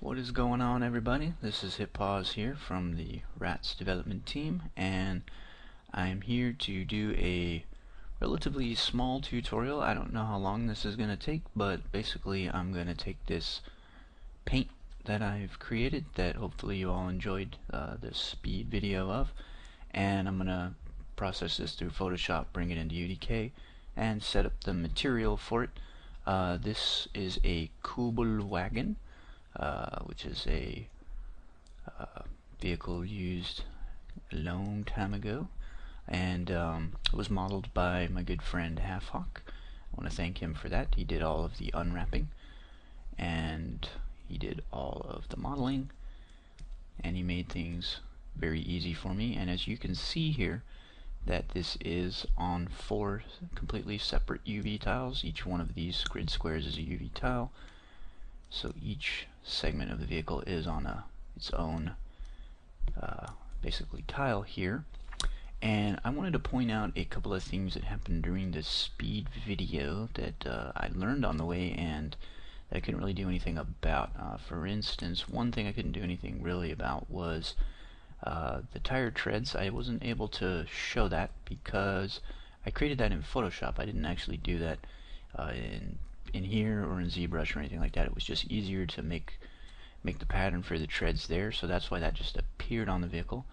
What is going on, everybody? This is Pause here from the R.A.T.S development team, and I'm here to do a relatively small tutorial. I don't know how long this is going to take, but basically I'm going to take this paint that I've created that hopefully you all enjoyed this speed video of, and I'm going to process this through Photoshop, bring it into UDK, and set up the material for it. This is a KubelWagon, which is a vehicle used a long time ago, and it was modeled by my good friend Halfhawk. I want to thank him for that. He did all of the unwrapping, and he did all of the modeling, and he made things very easy for me. And as you can see here, that this is on 4 completely separate UV tiles. Each one of these grid squares is a UV tile, so each segment of the vehicle is on its own basically tile here. And I wanted to point out a couple of things that happened during this speed video that I learned on the way and that I couldn't really do anything about. For instance, one thing I couldn't do anything really about was the tire treads. I wasn't able to show that because I created that in Photoshop. I didn't actually do that in here or in ZBrush or anything like that. It was just easier to make the pattern for the treads there, so that's why that just appeared on the vehicle.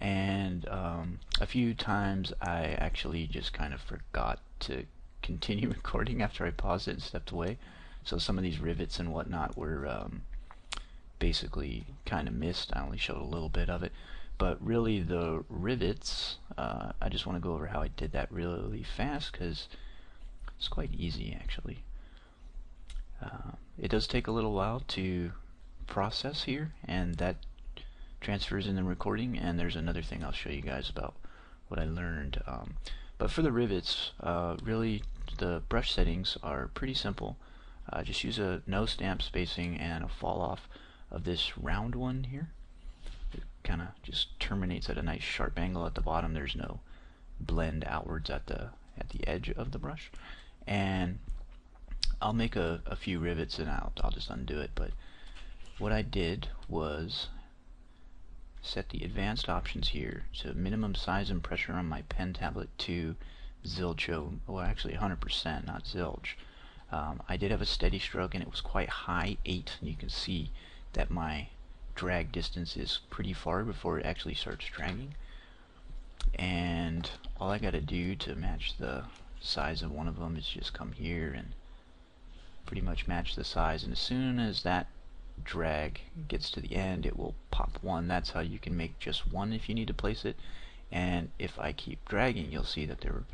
And a few times I actually just kind of forgot to continue recording after I paused it and stepped away, so some of these rivets and whatnot were basically kind of missed. I only showed a little bit of it, but really the rivets, I just want to go over how I did that really fast because it's quite easy actually. It does take a little while to process here, and that transfers in the recording, and there's another thing I'll show you guys about what I learned. But for the rivets, really the brush settings are pretty simple. Just use a no stamp spacing and a fall off of this round one here. It kind of just terminates at a nice sharp angle at the bottom. There's no blend outwards at the edge of the brush. And I'll make a few rivets and I'll just undo it, but what I did was set the advanced options here to minimum size and pressure on my pen tablet to zilch, well actually 100%, not zilch. I did have a steady stroke and it was quite high, 8, and you can see that my drag distance is pretty far before it actually starts dragging. And all I gotta do to match the size of one of them is just come here and pretty much match the size, and as soon as that drag gets to the end it will pop 1. That's how you can make just 1 if you need to place it, and if I keep dragging you'll see that they're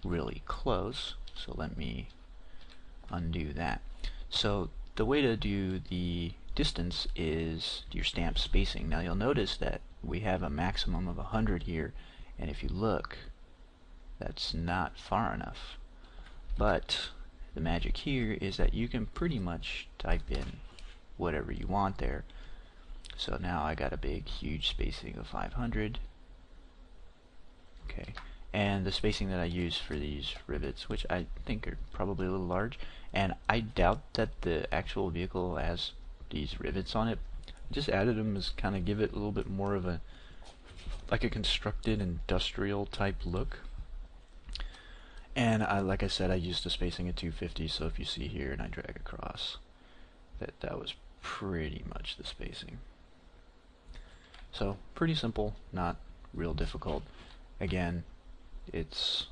really close. So let me undo that. So the way to do the distance is your stamp spacing. Now you'll notice that we have a maximum of 100 here, and if you look, that's not far enough. But the magic here is that you can pretty much type in whatever you want there. So now I got a big huge spacing of 500. Okay, and the spacing that I use for these rivets, which I think are probably a little large, and I doubt that the actual vehicle has these rivets on it. I just added them as kind of give it a little bit more of a like a constructed industrial type look. And like I said, I used the spacing at 250, so if you see here and I drag across, that was pretty much the spacing. So pretty simple, not real difficult. Again, it's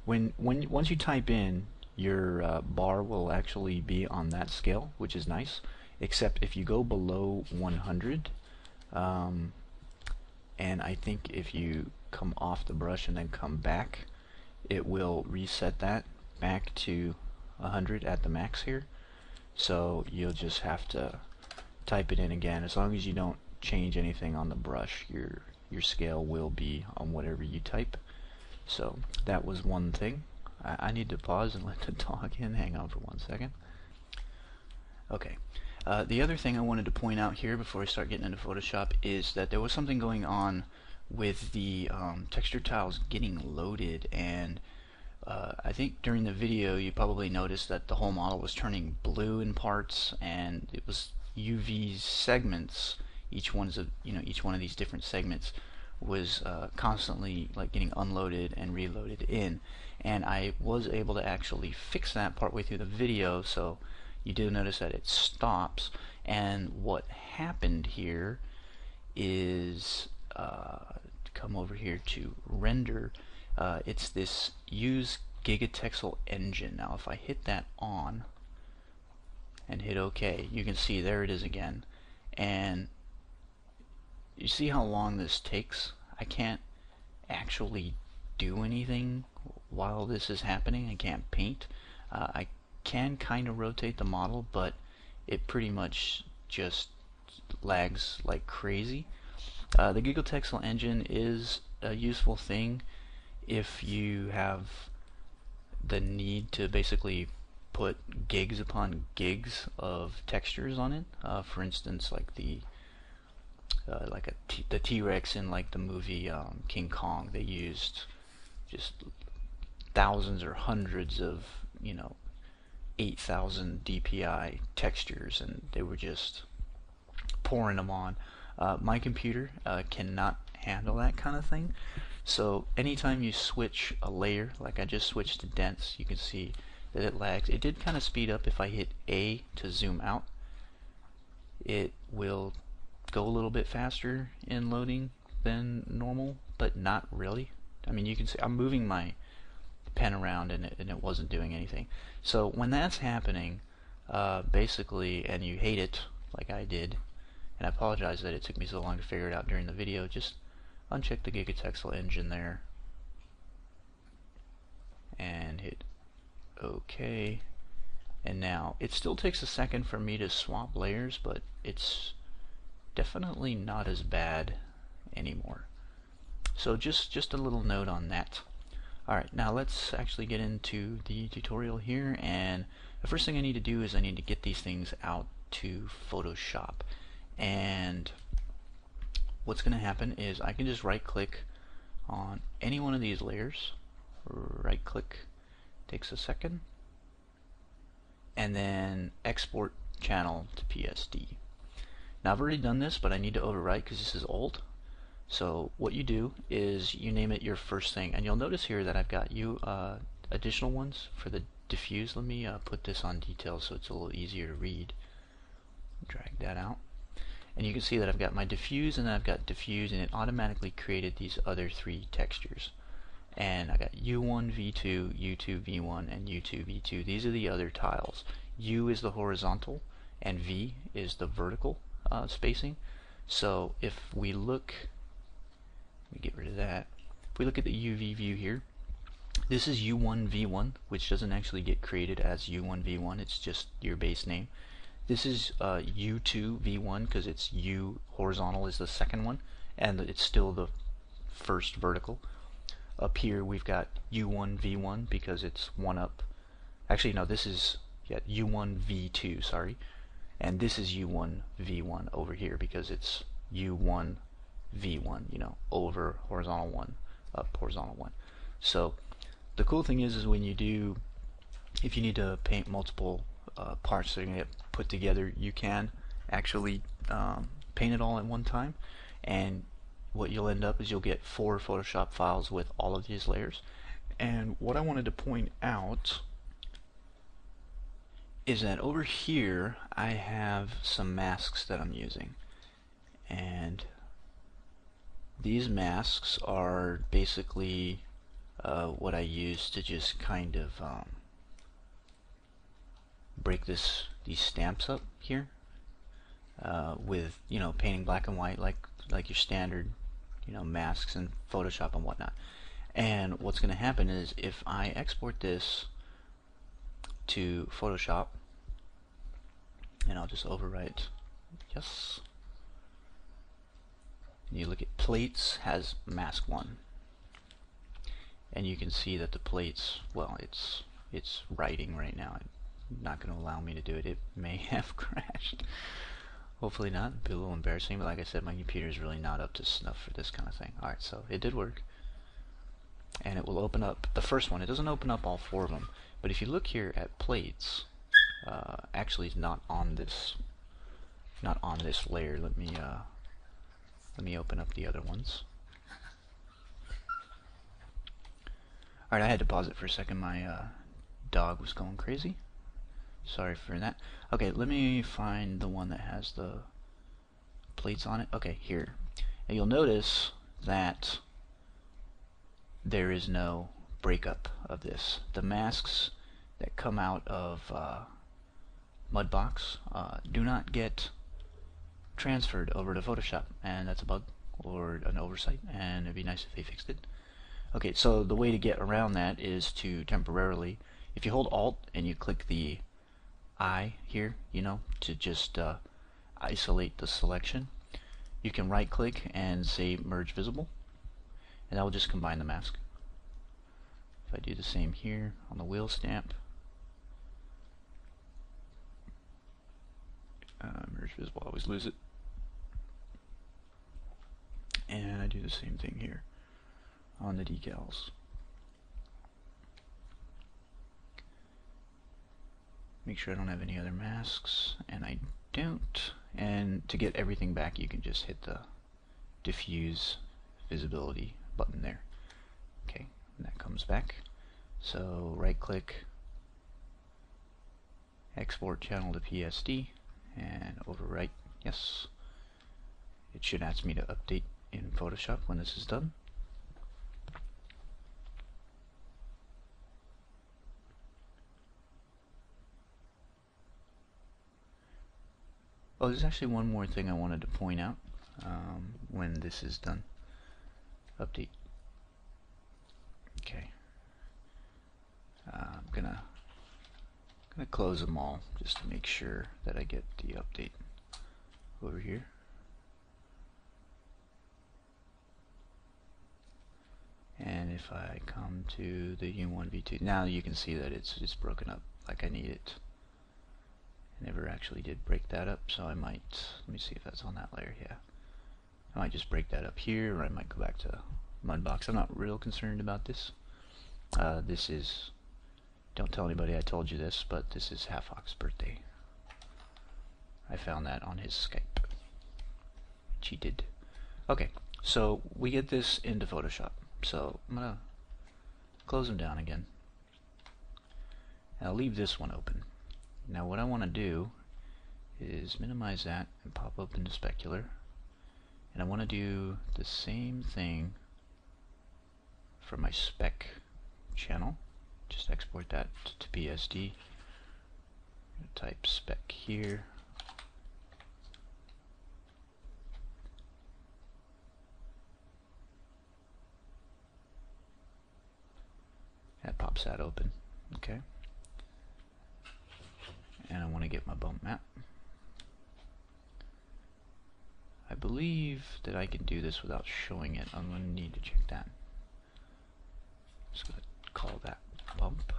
once you type in, your bar will actually be on that scale, which is nice, except if you go below 100, and I think if you come off the brush and then come back, it will reset that back to 100 at the max here. So you'll just have to type it in again. As long as you don't change anything on the brush, your scale will be on whatever you type. So that was one thing. I need to pause and let the dog in. Hang on for 1 second. Okay. The other thing I wanted to point out here before I start getting into Photoshop is that there was something going on with the texture tiles getting loaded, and I think during the video you probably noticed that the whole model was turning blue in parts, and it was UV segments, each one of these different segments was constantly like getting unloaded and reloaded in, and I was able to actually fix that partway through the video. So you do notice that it stops, and what happened here is come over here to render. It's this use gigatexel engine. Now if I hit that on and hit OK, you can see there it is again, and you see how long this takes. I can't actually do anything while this is happening. I can't paint. I can kind of rotate the model, but it pretty much just lags like crazy. The gigatexel engine is a useful thing if you have the need to basically put gigs upon gigs of textures on it. For instance, like the T-Rex in like the movie King Kong, they used just thousands or hundreds of 8,000 DPI textures, and they were just pouring them on. My computer cannot handle that kind of thing, so anytime you switch a layer, like I just switched to dense, you can see that it lags. It did kind of speed up. If I hit A to zoom out, it will go a little bit faster in loading than normal, but not really. I mean, you can see I'm moving my pen around and it wasn't doing anything. So when that's happening, basically, and you hate it like I did, and I apologize that it took me so long to figure it out during the video, just uncheck the gigatexel engine there and hit OK. And now it still takes a second for me to swap layers, but it's definitely not as bad anymore. So just a little note on that. Alright, now let's actually get into the tutorial here, and the first thing I need to do is I need to get these things out to Photoshop. And what's going to happen is I can just right click on any one of these layers, right click, takes a second, and then export channel to PSD. Now I've already done this, but I need to overwrite because this is old. So what you do is you name it your first thing, and you'll notice here that I've got additional ones for the diffuse. Let me put this on details so it's a little easier to read. Drag that out, and you can see that I've got my diffuse, and then I've got diffuse, and it automatically created these other three textures. And I got U1 V2, U2 V1, and U2 V2. These are the other tiles. U is the horizontal, and V is the vertical spacing. So if we look, let me get rid of that. If we look at the UV view here, this is U1 V1, which doesn't actually get created as U1 V1. It's just your base name. This is U2 V1 because it's U horizontal is the second one, and it's still the first vertical. Up here we've got U1 V1 because it's one up. Actually, no, this is U1 V2, sorry. And this is U1 V1 over here because it's U1 V1, over horizontal 1, up horizontal 1. So the cool thing is when you do, if you need to paint multiple parts that are going to get put together, you can actually paint it all at one time, and what you'll end up is you'll get 4 Photoshop files with all of these layers. And what I wanted to point out is that over here I have some masks that I'm using, and these masks are basically what I use to just kind of break these stamps up here with painting black and white like your standard masks in Photoshop and whatnot. And what's going to happen is if I export this to Photoshop, and I'll just overwrite yes, and you look at plates, has mask 1, and you can see that the plates, well, it's writing right now. It's not going to allow me to do it. It may have crashed. Hopefully not. It'd be a little embarrassing, but like I said, my computer is really not up to snuff for this kind of thing. Alright, so it did work. And it will open up the first one. It doesn't open up all 4 of them. But if you look here at plates, actually it's not on this not on this layer. Let me open up the other ones. Alright, I had to pause it for a second. My dog was going crazy. Sorry for that. Okay, let me find the one that has the plates on it. Okay, here. And you'll notice that there is no breakup of this. The masks that come out of Mudbox do not get transferred over to Photoshop, and that's a bug or an oversight, and it'd be nice if they fixed it. Okay, so the way to get around that is to temporarily, if you hold Alt and you click the I here, to just isolate the selection, you can right click and say merge visible, and that will just combine the mask. If I do the same here on the wheel stamp, merge visible, I always lose it, and I do the same thing here on the decals. Make sure I don't have any other masks, and I don't. And to get everything back, you can just hit the diffuse visibility button there. Okay, and that comes back. So right click, export channel to PSD, and overwrite yes. It should ask me to update in Photoshop when this is done. Oh, there's actually one more thing I wanted to point out when this is done. Update. Okay. I'm gonna close them all just to make sure that I get the update over here. And if I come to the U1 V2, now you can see that it's broken up like I need it. Never actually did break that up, so I might, let me see if that's on that layer. Yeah, I might just break that up here, or I might go back to Mudbox. I'm not real concerned about this. This is, don't tell anybody I told you this, but this is Halfhawk's birthday. I found that on his Skype. Cheated. Okay, so we get this into Photoshop. So I'm gonna close them down again. And I'll leave this one open. Now what I want to do is minimize that and pop open the specular, and I want to do the same thing for my spec channel. Just export that to PSD, type spec here, that pops that open. Okay. And I want to get my bump map. I believe that I can do this without showing it. I'm going to need to check that. Just going to call that bump.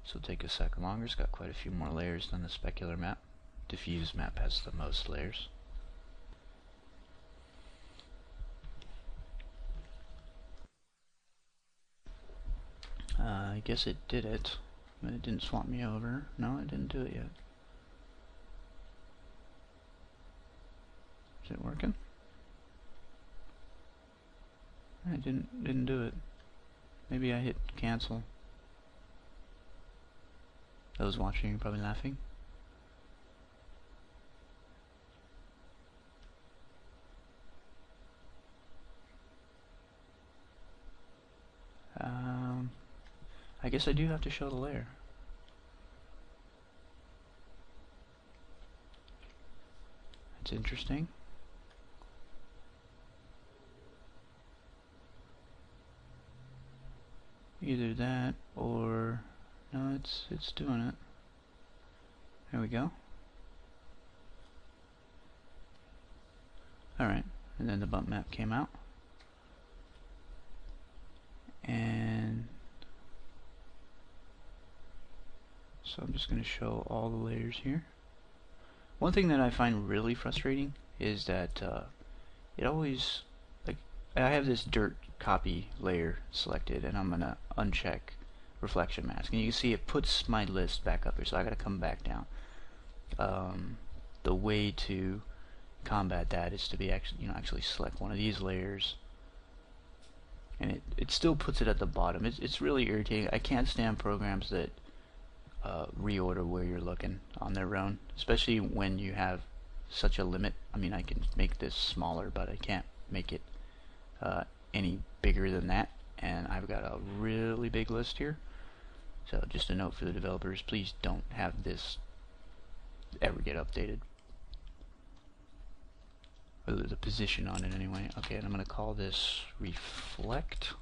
This will take a second longer. It's got quite a few more layers than the specular map. Diffuse map has the most layers. I guess it did it, but it didn't swap me over. No, it didn't do it yet. Is it working? It didn't do it. Maybe I hit cancel. Those watching are probably laughing. I guess I do have to show the layer. That's interesting. Either that or no, it's doing it. There we go. Alright, and then the bump map came out. And so I'm just going to show all the layers here. One thing that I find really frustrating is that it always, like, I have this dirt copy layer selected, and I'm going to uncheck reflection mask, and you can see it puts my list back up here, so I gotta come back down. The way to combat that is to be actually select one of these layers, and it still puts it at the bottom. It's really irritating. I can't stand programs that reorder where you're looking on their own, especially when you have such a limit. I mean, I can make this smaller, but I can't make it any bigger than that, and I've got a really big list here. So just a note for the developers, please don't have this ever get updated, or the position on it anyway. Okay, and I'm going to call this reflect.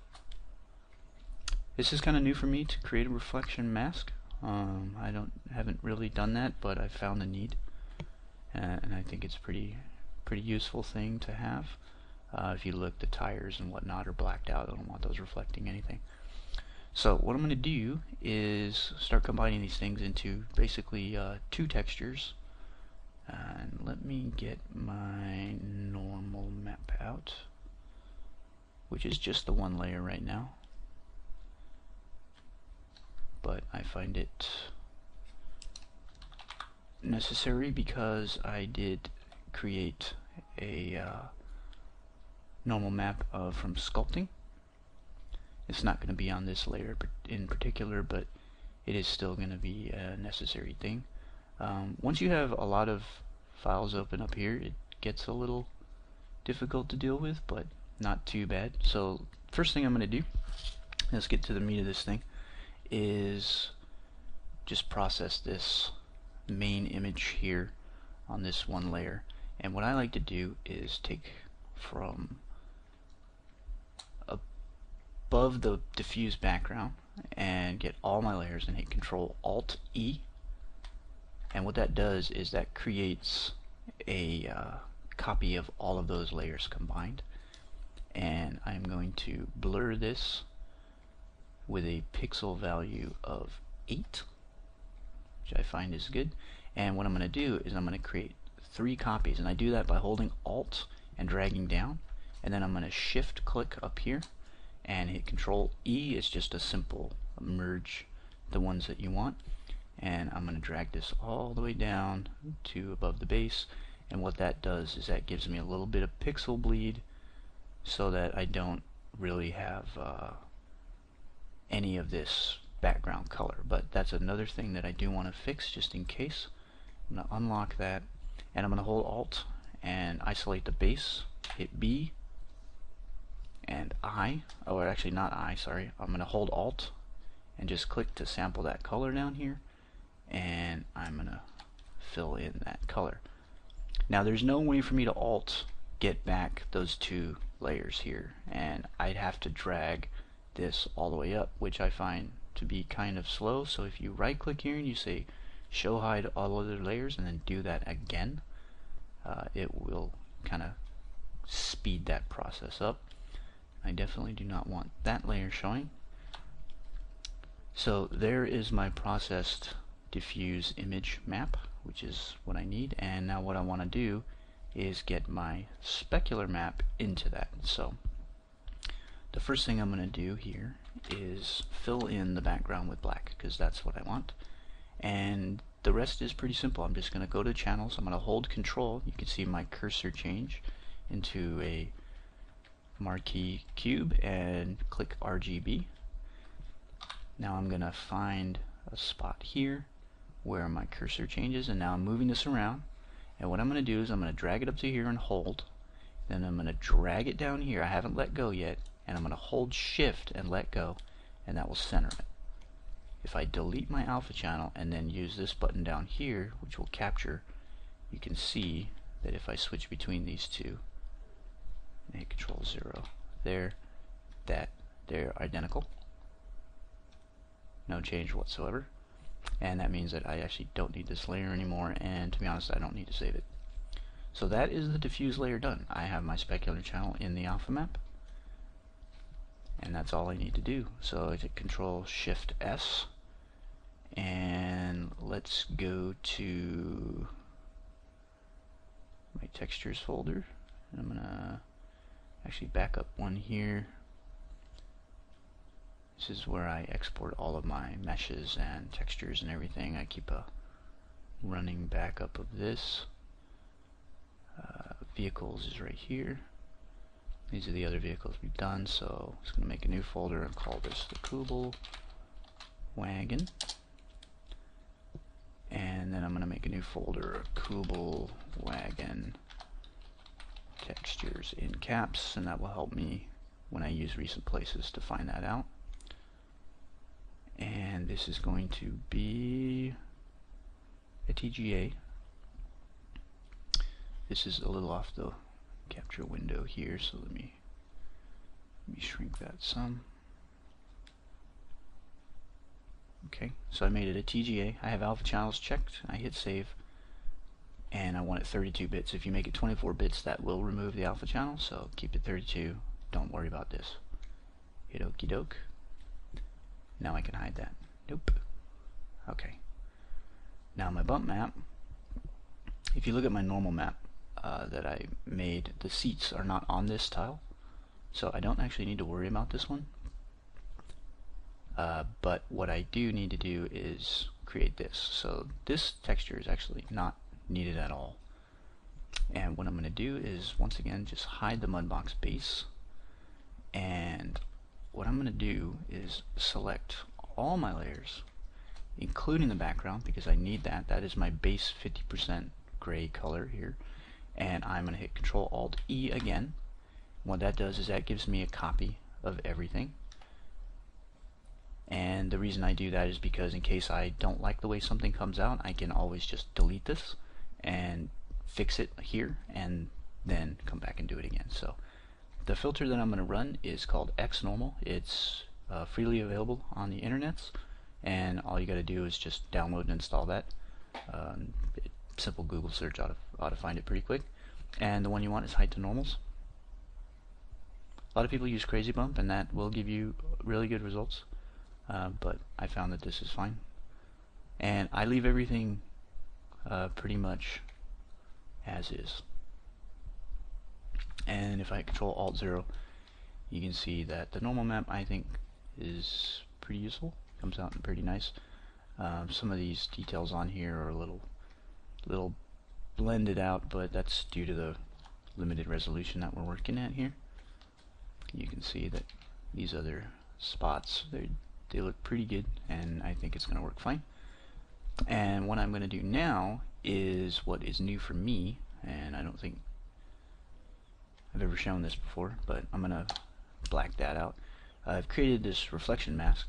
This is kind of new for me to create a reflection mask. I haven't really done that, but I found the need, and I think it's a pretty useful thing to have. If you look, the tires and whatnot are blacked out. I don't want those reflecting anything. So what I'm going to do is start combining these things into basically two textures. And let me get my normal map out, which is just the one layer right now. But I find it necessary because I did create a normal map from sculpting. It's not going to be on this layer in particular, but it is still going to be a necessary thing. Once you have a lot of files open up here, it gets a little difficult to deal with, but not too bad. So first thing I'm going to do, let's get to the meat of this thing, is just process this main image here on this one layer. And what I like to do is take from above the diffuse background and get all my layers and hit Control Alt E, and what that does is that creates a copy of all of those layers combined. And I'm going to blur this with a pixel value of 8, which I find is good. And what I'm going to do is I'm going to create 3 copies, and I do that by holding Alt and dragging down, and then I'm going to shift click up here and hit Control E. It's just a simple merge the ones that you want, and I'm going to drag this all the way down to above the base, and what that does is that gives me a little bit of pixel bleed so that I don't really have any of this background color. But that's another thing that I do want to fix just in case. I'm going to unlock that, and I'm going to hold Alt and isolate the base, hit B and I, or actually not I, sorry, I'm going to hold Alt and just click to sample that color down here, and I'm going to fill in that color. Now there's no way for me to Alt get back those 2 layers here, and I'd have to drag this all the way up, which I find to be kind of slow. So if you right click here and you say show hide all other layers and then do that again, it will kind of speed that process up. I definitely do not want that layer showing. So there is my processed diffuse image map, which is what I need. And now what I want to do is get my specular map into that. So the first thing I'm going to do here is fill in the background with black, because that's what I want. And the rest is pretty simple. I'm just going to go to channels. I'm going to hold Control. You can see my cursor change into a marquee cube and click RGB. Now I'm going to find a spot here where my cursor changes, and now I'm moving this around, and what I'm going to do is I'm going to drag it up to here and hold, then I'm going to drag it down here. I haven't let go yet, and I'm going to hold shift and let go, and that will center it. If I delete my alpha channel and then use this button down here, which will capture, you can see that if I switch between these two and hit Control 0, there, that they're identical, no change whatsoever. And that means that I actually don't need this layer anymore, and to be honest, I don't need to save it. So that is the diffuse layer done. I have my specular channel in the alpha map, and that's all I need to do. So I hit Control Shift S, and let's go to my textures folder, and I'm gonna actually back up one here. This is where I export all of my meshes and textures and everything. I keep a running backup of this. Vehicles is right here. These are the other vehicles we've done, so I'm just going to make a new folder and call this the KubelWagon. And then I'm going to make a new folder, KubelWagon textures in caps, and that will help me when I use recent places to find that out. And this is going to be a TGA. This is a little off the capture window here, so let me shrink that some. Okay, so I made it a TGA. I have alpha channels checked. I hit save, and I want it 32 bits. If you make it 24 bits, that will remove the alpha channel, so keep it 32. Don't worry about this. Hit okie doke. Now I can hide that. Nope. Okay. Now my bump map, if you look at my normal map that I made, the seats are not on this tile, so I don't actually need to worry about this one. But what I do need to do is create this. So this texture is actually not needed at all. And what I'm going to do is, once again, just hide the mudbox base. And what I'm going to do is select all my layers, including the background, because I need that. That is my base 50% gray color here. And I'm going to hit Control-Alt-E again. What that does is that gives me a copy of everything. And the reason I do that is because in case I don't like the way something comes out, I can always just delete this and fix it here and then come back and do it again. So the filter that I'm going to run is called XNormal. It's freely available on the internets, and all you got to do is just download and install that. Simple Google search ought to find it pretty quick. And the one you want is height to normals. A lot of people use Crazy Bump, and that will give you really good results. But I found that this is fine. And I leave everything pretty much as is. And if I Control-Alt-0, you can see that the normal map, I think, is pretty useful. Comes out pretty nice. Some of these details on here are a little blended out, but that's due to the limited resolution that we're working at here. You can see that these other spots, they look pretty good, and I think it's going to work fine. And what I'm going to do now is what is new for me, and I don't think I've ever shown this before, but I'm going to black that out. I've created this reflection mask,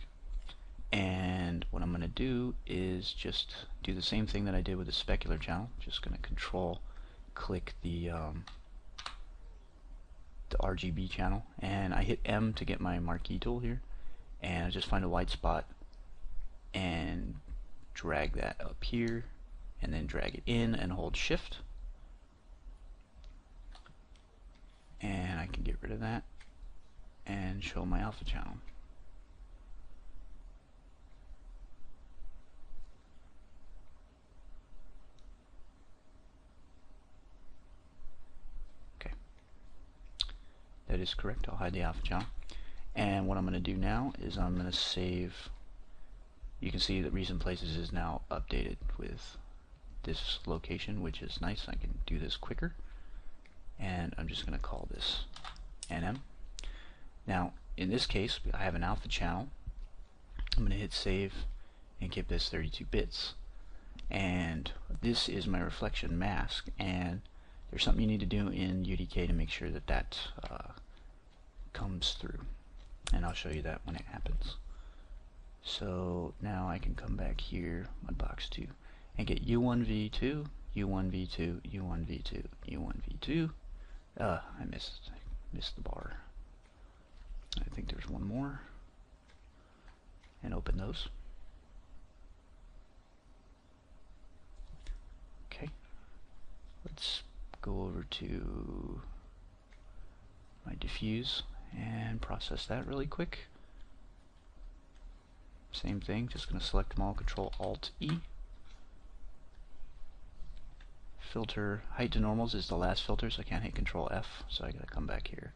and what I'm going to do is just do the same thing that I did with the specular channel. Just going to Control-click the RGB channel, and I hit M to get my marquee tool here, and I just find a white spot and drag that up here, and then drag it in and hold Shift, and I can get rid of that and show my alpha channel. Okay, that is correct. I'll hide the alpha channel. And what I'm going to do now is I'm going to save. You can see that recent places is now updated with this location, which is nice. I can do this quicker. And I'm just going to call this NM. Now, in this case, I have an alpha channel. I'm going to hit save and keep this 32 bits. And this is my reflection mask. And there's something you need to do in UDK to make sure that that comes through. And I'll show you that when it happens. So now I can come back here, mudbox 2, and get U1V2, U1V2, U1V2, U1V2. I missed the bar. I think there's one more. And open those. Okay. Let's go over to my diffuse and process that really quick. Same thing, just going to select them all, Control-Alt-E. Filter height to normals is the last filter, so I can't hit Control-F, so I got to come back here.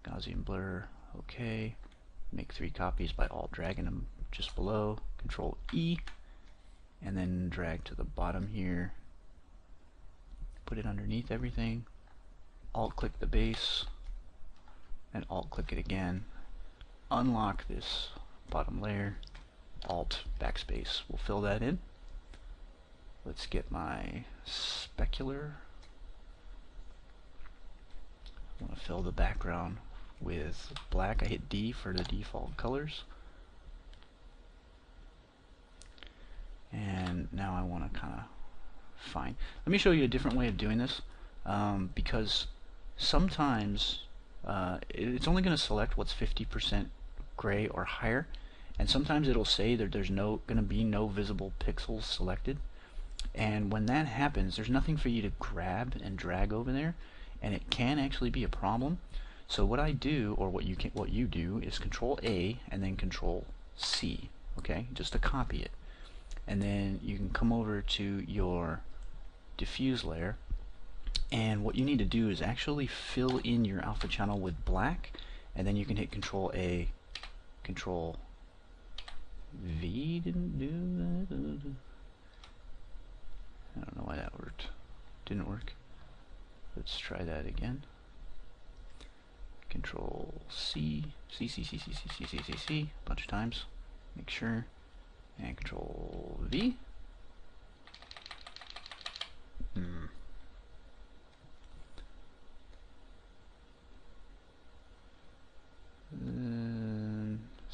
Gaussian blur, okay. make 3 copies by alt dragging them just below, Control E, and then drag to the bottom here, put it underneath everything, alt click the base, and alt click it again, unlock this bottom layer, alt backspace will fill that in. Let's get my specular. I want to fill the background with black. I hit D for the default colors. And now I want to kind of find. Let me show you a different way of doing this, because sometimes it's only going to select what's 50% gray or higher, and sometimes it'll say that there's going to be no visible pixels selected. And when that happens, there's nothing for you to grab and drag over there, and it can actually be a problem. So what I do, or what you do, is Control A and then Control C, okay, just to copy it. And then you can come over to your diffuse layer, and what you need to do is actually fill in your alpha channel with black, and then you can hit Control A, Control V. Didn't do that. I don't know why that worked. Didn't work. Let's try that again. Control C, C, a bunch of times. Make sure. And Control V.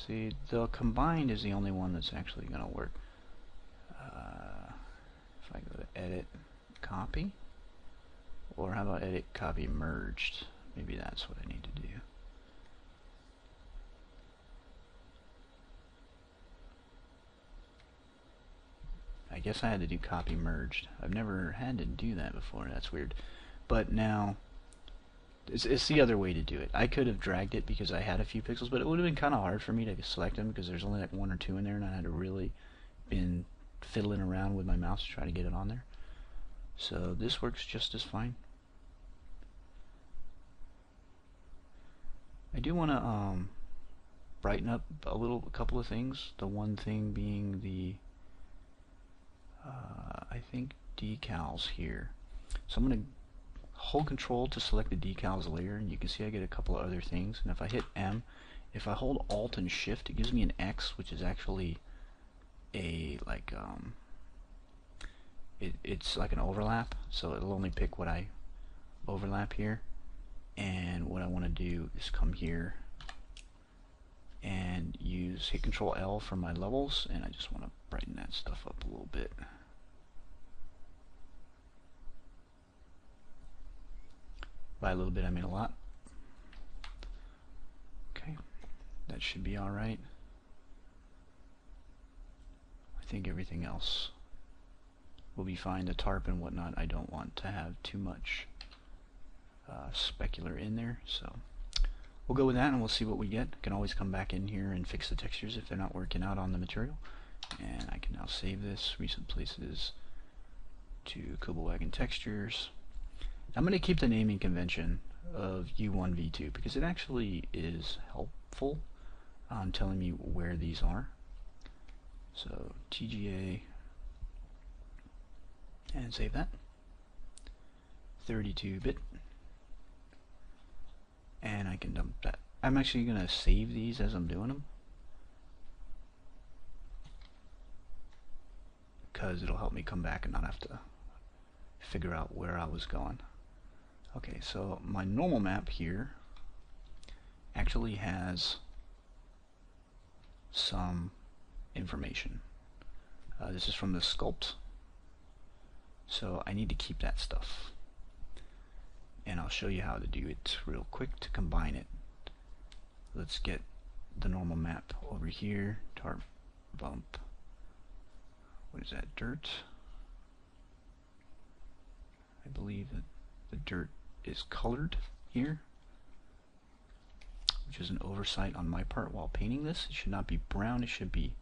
See, the combined is the only one that's actually going to work. If I go to Edit, Copy, or how about Edit, Copy, Merged? Maybe that's what I need to do. I guess I had to do Copy, Merged. I've never had to do that before. That's weird. But now, it's the other way to do it. I could have dragged it because I had a few pixels, but it would have been kind of hard for me to select them because there's only like 1 or 2 in there, and I had to really been fiddling around with my mouse to try to get it on there. So this works just as fine. I do want to brighten up a couple of things. The one thing being the I think decals here. So I'm going to hold Control to select the decals layer, and you can see I get a couple of other things. And if I hit M, if I hold Alt and Shift, it gives me an X, which is actually a it's like an overlap. So it'll only pick what I overlap here. And what I want to do is come here and hit Control L for my levels, and I just want to brighten that stuff up a little bit. By a little bit I mean a lot. Okay, that should be alright. I think everything else will be fine. The tarp and whatnot, I don't want to have too much specular in there, so we'll go with that and we'll see what we get. I can always come back in here and fix the textures if they're not working out on the material. And I can now save this, recent places, to KubelWagon textures. I'm going to keep the naming convention of U1, V2 because it actually is helpful on telling me where these are. So TGA, and save that. 32-bit. And I can dump that. I'm actually going to save these as I'm doing them, because it'll help me come back and not have to figure out where I was going. Okay, so my normal map here actually has some information. This is from the sculpt, so I need to keep that stuff. And I'll show you how to do it real quick to combine it. Let's get the normal map over here. Tarp, bump. What is that? Dirt. I believe that the dirt is colored here, which is an oversight on my part while painting this. It should not be brown, it should be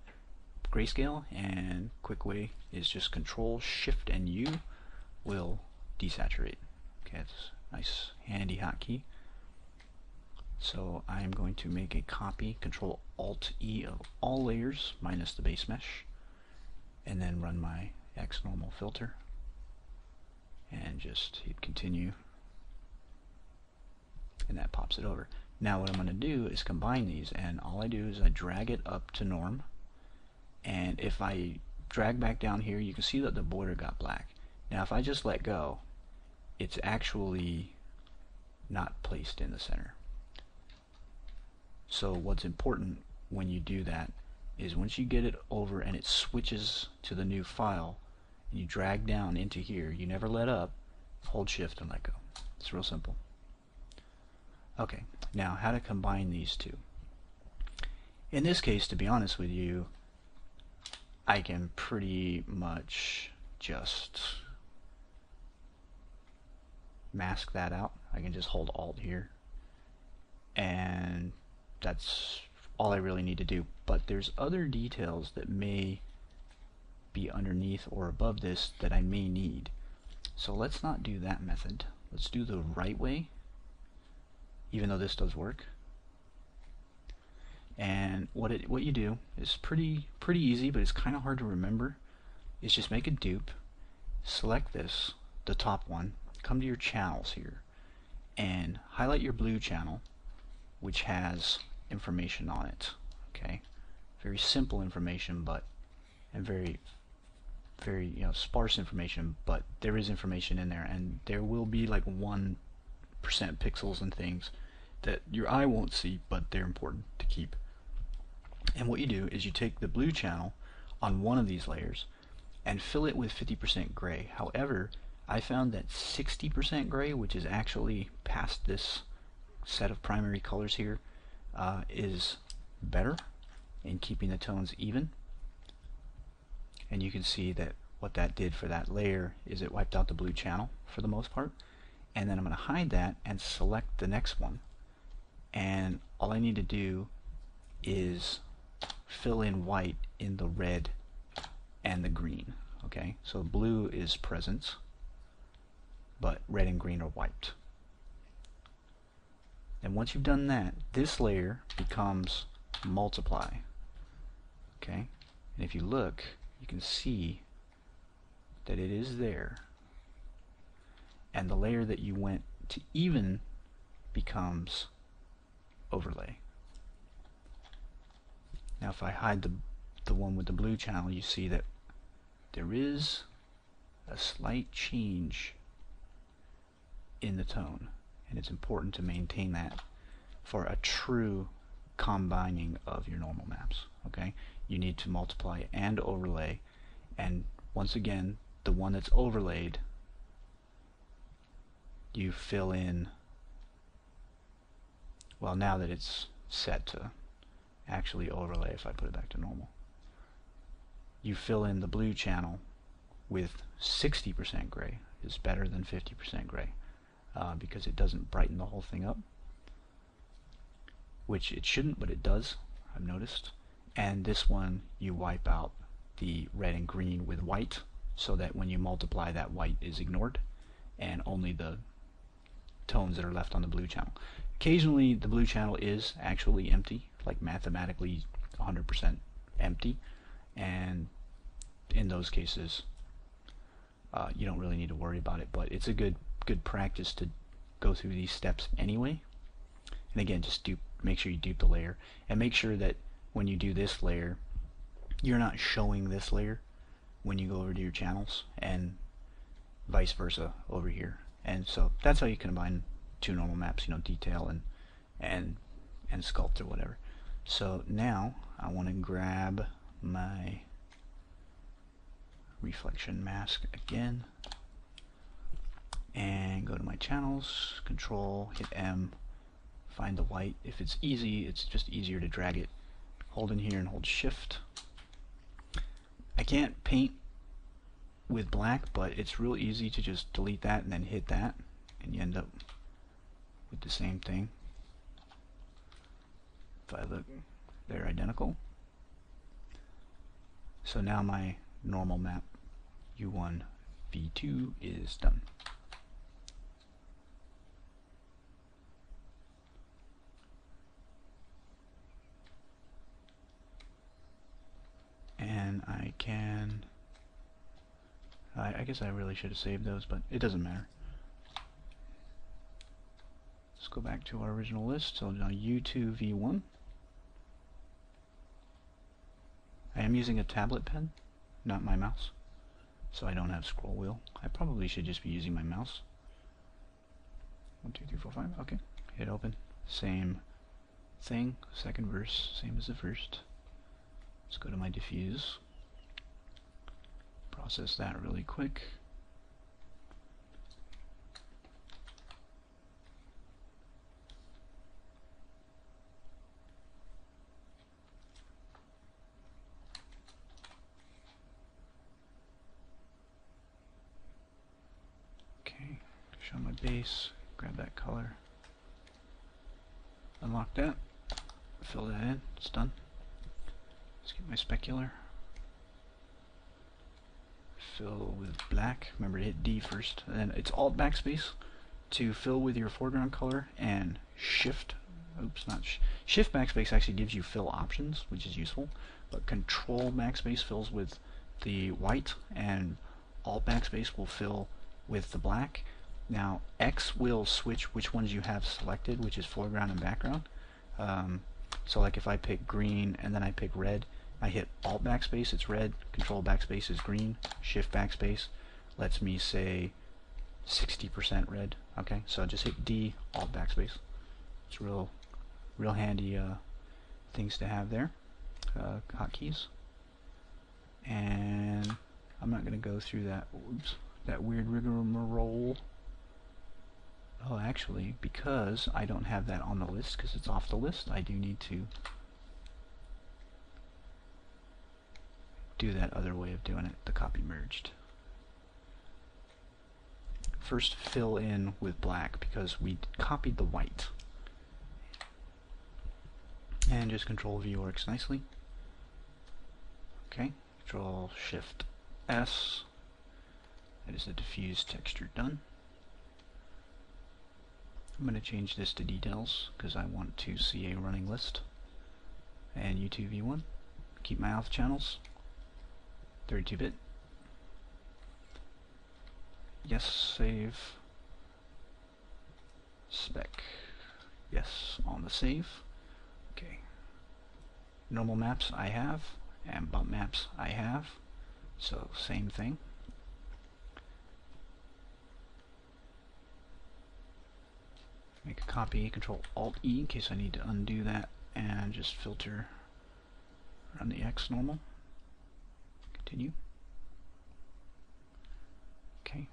grayscale, and quick way is just Control, Shift, and U will desaturate. Okay, that's a nice handy hotkey. So I'm going to make a copy, Control Alt E of all layers minus the base mesh, and then run my X normal filter and just hit continue, and that pops it over. Now what I'm going to do is combine these, and all I do is I drag it up to norm, and if I drag back down here, you can see that the border got black. Now if I just let go, it's actually not placed in the center. So what's important when you do that is once you get it over and it switches to the new file, and you drag down into here, you never let up, hold shift and let go. It's real simple. Okay, now how to combine these two. In this case, to be honest with you, I can pretty much just mask that out. I can just hold Alt here, and that's all I really need to do. But there's other details that may be underneath or above this that I may need. So let's not do that method. Let's do the right way, even though this does work. And what you do is pretty easy, but it's kind of hard to remember. Is just make a dupe, select this, the top one, come to your channels here, and highlight your blue channel, which has information on it. Okay, very simple information, but and very sparse information, but there is information in there, and there will be like 1% pixels and things that your eye won't see, but they're important to keep. And what you do is you take the blue channel on one of these layers and fill it with 50% gray. However, I found that 60% gray, which is actually past this set of primary colors here, is better in keeping the tones even. And you can see that what that did for that layer is it wiped out the blue channel for the most part. And then I'm going to hide that and select the next one, and all I need to do is fill in white in the red and the green. Okay, so blue is present, but red and green are wiped. And once you've done that, this layer becomes multiply. Okay, and if you look, you can see that it is there, and the layer that you went to even becomes overlay. Now if I hide the one with the blue channel, you see that there is a slight change in the tone, and it's important to maintain that for a true combining of your normal maps. Okay, you need to multiply and overlay, and once again, the one that's overlaid, you fill in, well, now that it's set to actually overlay, if I put it back to normal, you fill in the blue channel with 60% gray. Is better than 50% gray, because it doesn't brighten the whole thing up, which it shouldn't, but it does, I've noticed. And this one, you wipe out the red and green with white, so that when you multiply, that white is ignored, and only the tones that are left on the blue channel. Occasionally the blue channel is actually empty, like mathematically 100% empty, and in those cases you don't really need to worry about it, but it's a good practice to go through these steps anyway. And again, just make sure you dupe the layer, and make sure that when you do this layer, you're not showing this layer when you go over to your channels, and vice versa over here. And so that's how you combine two normal maps, detail and sculpt or whatever. So now I want to grab my reflection mask again and go to my channels, control, hit M, find the white. If it's easy, it's just easier to drag it, hold in here and hold shift. I can't paint with black, but it's real easy to just delete that and then hit that, and you end up with the same thing. If I look, they're identical. So now my normal map U1 V2 is done. can... I guess I really should have saved those, but it doesn't matter. Let's go back to our original list. So now U2 V1. I am using a tablet pen, not my mouse, so I don't have scroll wheel. I probably should just be using my mouse. 1, 2, 3, 4, 5. Okay. Hit open. Same thing. Second verse, same as the first. Let's go to my diffuse. Process that really quick. Okay, show my base, grab that color, unlock that, fill that in, it's done. Let's get my specular. Fill with black. Remember to hit D first. And then it's Alt backspace to fill with your foreground color, and Shift. Oops, not Shift backspace actually gives you fill options, which is useful. But Control backspace fills with the white, and Alt backspace will fill with the black. Now X will switch which ones you have selected, which is foreground and background. So like if I pick green and then I pick red, I hit Alt backspace, it's red, Control backspace is green, Shift backspace lets me say 60% red. Okay, so just hit D, Alt backspace. It's real handy things to have there, hotkeys. And I'm not going to go through that, that weird rigmarole. Oh, actually, because I don't have that on the list, because it's off the list, I do need to do that other way of doing it, the copy merged. First fill in with black because we copied the white. And just Control V works nicely. Okay, Control Shift S. That is the diffuse texture done. I'm going to change this to details because I want to see a running list. And U2 V1. Keep my alpha channels 32-bit. Yes, save. Spec. Yes, on the save. Okay. Normal maps I have, and bump maps I have. So same thing. Make a copy, Control Alt E in case I need to undo that, and just filter around the X normal. Continue. Okay.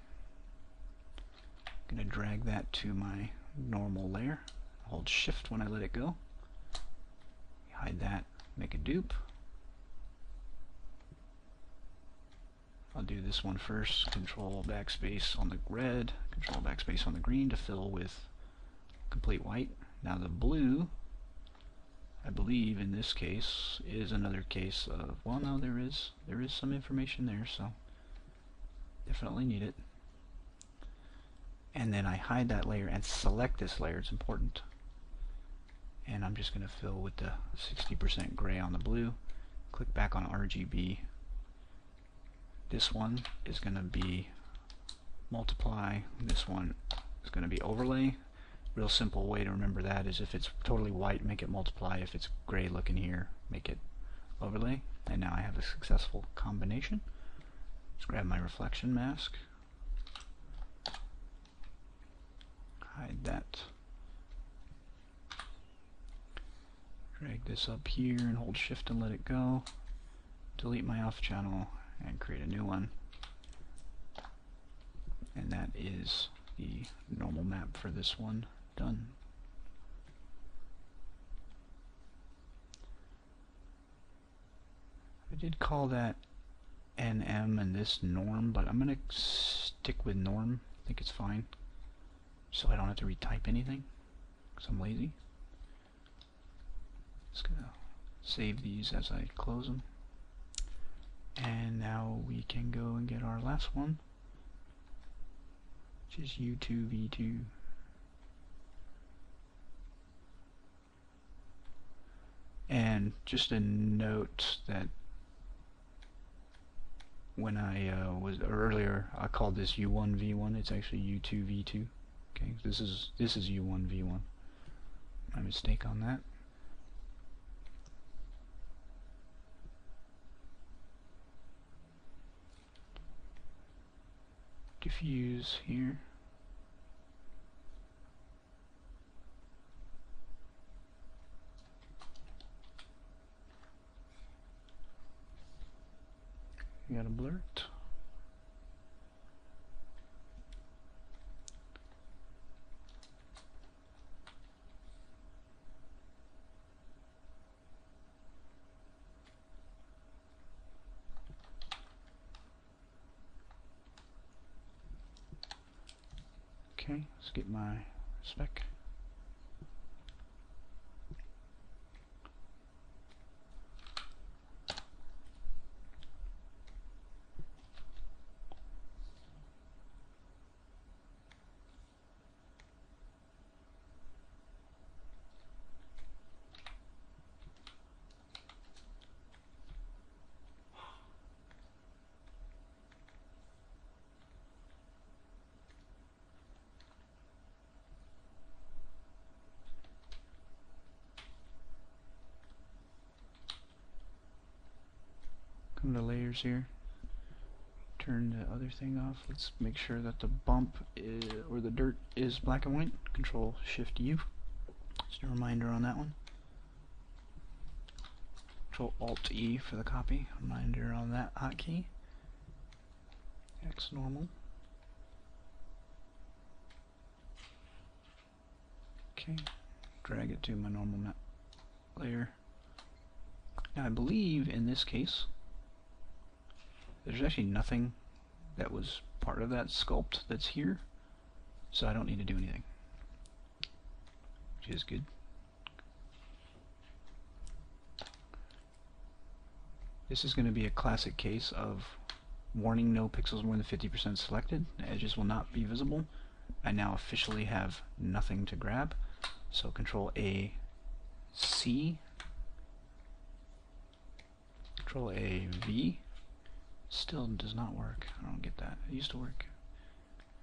I'm going to drag that to my normal layer. Hold Shift when I let it go. Hide that, make a dupe. I'll do this one first. Control backspace on the red, Control backspace on the green to fill with complete white. Now the blue, I believe in this case, is another case of, well, no, there is some information there, so definitely need it. And then I hide that layer and select this layer. It's important. And I'm just going to fill with the 60% gray on the blue. Click back on RGB. This one is going to be multiply. This one is going to be overlay. Real simple way to remember that is if it's totally white, make it multiply. If it's gray looking here, make it overlay. And now I have a successful combination. Let's grab my reflection mask. Hide that. Drag this up here and hold Shift and let it go. Delete my off channel and create a new one. And that is the normal map for this one done. I did call that NM and this norm, but I'm going to stick with norm. I think it's fine. So I don't have to retype anything, because I'm lazy. Just going to save these as I close them. And now we can go and get our last one, which is U2 V2. And just a note that when I was earlier, I called this U1V1. It's actually U2V2. Okay, this is U1V1. My mistake on that. Diffuse here. You gotta blur it. Okay, let's get my spec. Come to layers here. Turn the other thing off. Let's make sure that the bump is, or the dirt is black and white. Control Shift U. Just a reminder on that one. Control Alt E for the copy. Reminder on that hotkey. X normal. Okay. Drag it to my normal map layer. Now I believe in this case there's actually nothing that was part of that sculpt that's here, so I don't need to do anything, which is good. This is going to be a classic case of warning: no pixels more than 50% selected. Edges will not be visible. I now officially have nothing to grab, so Control A C, Control A V. Still does not work. I don't get that. It used to work.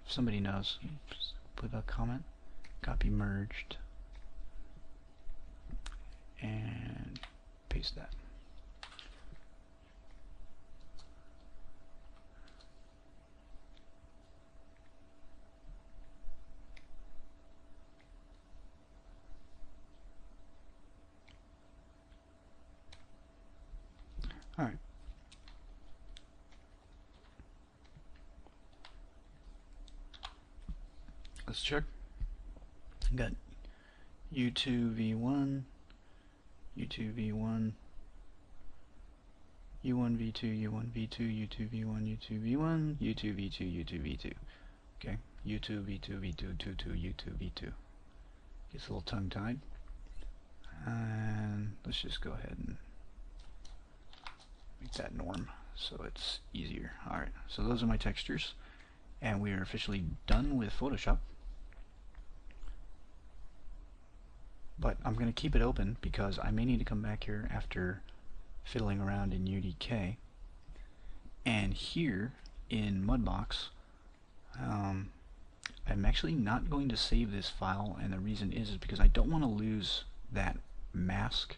If somebody knows, just put a comment. Copy merged. And paste that. Alright. Let's check. Got U2V1, U2V1, U1V2, U1V2, U2V1, U2V1, U2V2, U2V2. Okay, U2V2, V2, 2, 2, U2V2. Gets a little tongue-tied. And let's just go ahead and make that norm so it's easier. Alright, so those are my textures, and we are officially done with Photoshop. But I'm going to keep it open because I may need to come back here after fiddling around in UDK. And here in Mudbox, I'm actually not going to save this file, and the reason is because I don't want to lose that mask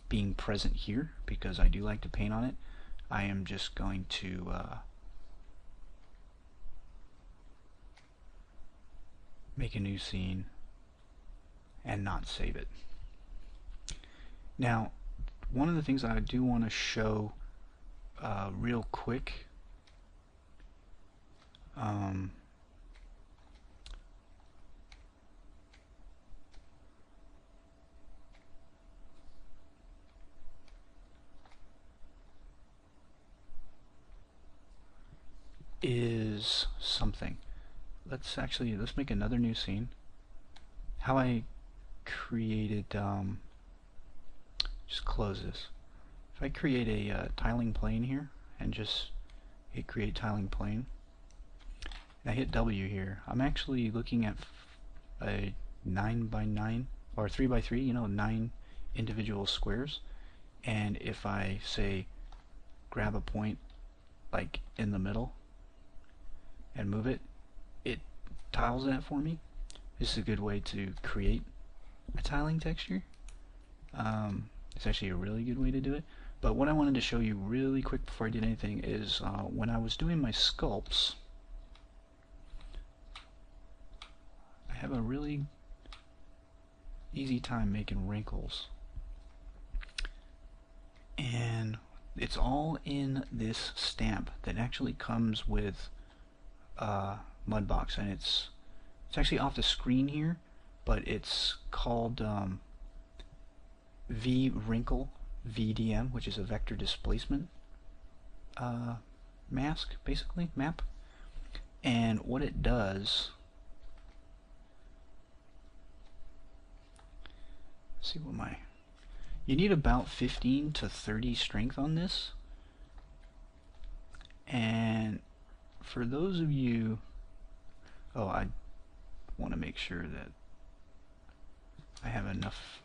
being present here, because I do like to paint on it. I am just going to make a new scene and not save it. Now, one of the things I do want to show real quick is something. Let's make another new scene. How I created, just close this. If I create a tiling plane here and just hit create tiling plane, and I hit W here, I'm actually looking at a 9x9 or 3x3, you know, 9 individual squares. And if I say grab a point like in the middle and move it, it tiles that for me. This is a good way to create a tiling texture. It's actually a really good way to do it. But what I wanted to show you really quick before I did anything is when I was doing my sculpts, I have a really easy time making wrinkles. And it's all in this stamp that actually comes with Mudbox, and it's actually off the screen here, but it's called V-Wrinkle VDM, which is a vector displacement mask, basically, map. And what it does, let's see what you need about 15 to 30 strength on this. And for those of you, I want to make sure that I have enough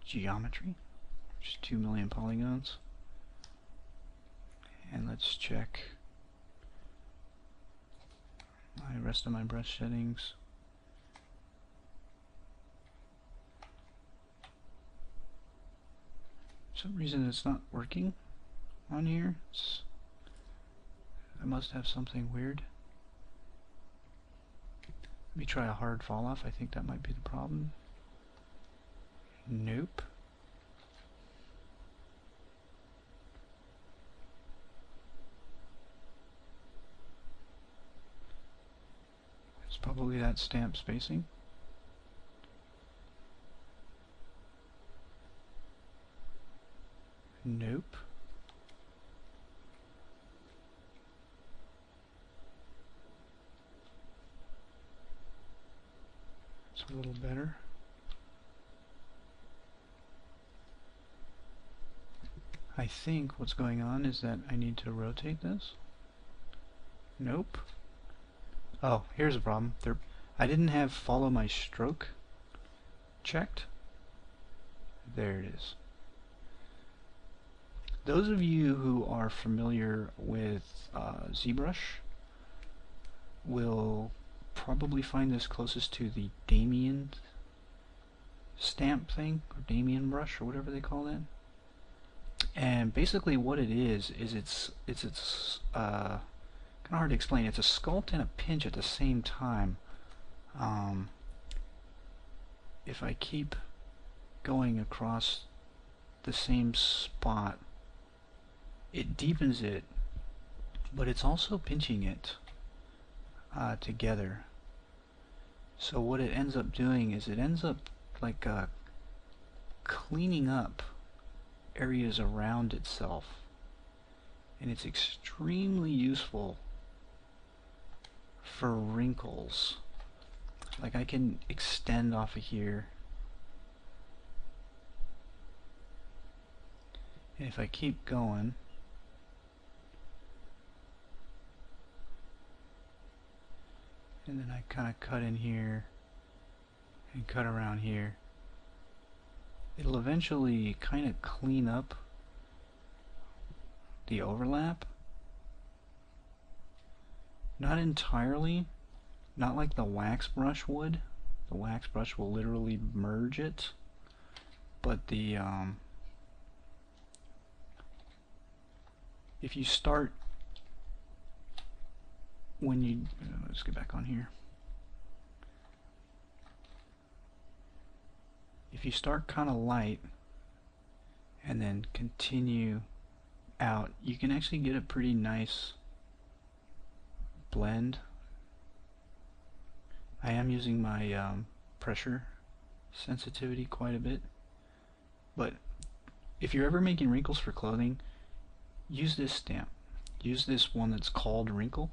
geometry, just 2 million polygons. And let's check the rest of my brush settings. For some reason it's not working on here. I must have something weird. Let me try a hard fall off. I think that might be the problem. Nope. It's probably that stamp spacing. Nope. It's a little better. I think what's going on is that I need to rotate this. Nope. Oh, here's a problem. I didn't have follow my stroke checked. There it is. Those of you who are familiar with ZBrush will probably find this closest to the Damien stamp thing, or Damien brush, or whatever they call that. And basically what it is it's kind of hard to explain. It's a sculpt and a pinch at the same time. If I keep going across the same spot, it deepens it, but it's also pinching it together. So what it ends up doing is it ends up like cleaning up areas around itself, and it's extremely useful for wrinkles. Like I can extend off of here, and if I keep going, and then I kind of cut in here and cut around here, it'll eventually kind of clean up the overlap. Not entirely, not like the wax brush would. The wax brush will literally merge it, but the if you start let's get back on here. If you start kind of light and then continue out, you can actually get a pretty nice blend. I am using my pressure sensitivity quite a bit, but if you're ever making wrinkles for clothing, use this stamp. Use this one that's called Wrinkle.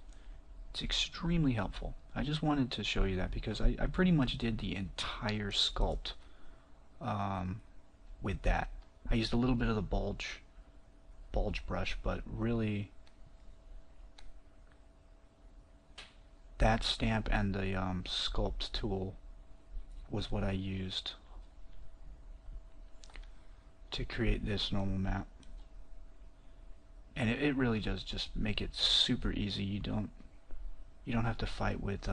It's extremely helpful. I just wanted to show you that because I pretty much did the entire sculpt with that. I used a little bit of the bulge brush, but really that stamp and the sculpt tool was what I used to create this normal map. and it really does just make it super easy. You don't have to fight with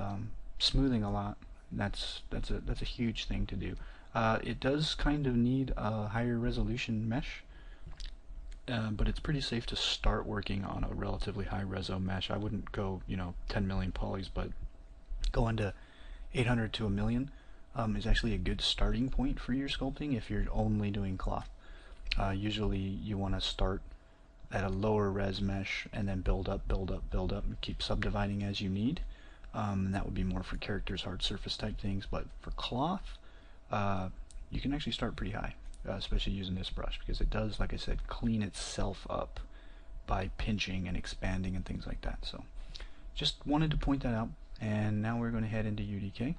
smoothing a lot. That's a huge thing to do. It does kind of need a higher resolution mesh, but it's pretty safe to start working on a relatively high reso mesh. I wouldn't go 10 million polys, but going to 800 to a million is actually a good starting point for your sculpting if you're only doing cloth. Usually you want to start at a lower res mesh and then build up, and keep subdividing as you need. And that would be more for characters, hard surface type things. But for cloth, you can actually start pretty high, especially using this brush, because it does, like I said, clean itself up by pinching and expanding and things like that. So just wanted to point that out. And now we're going to head into UDK.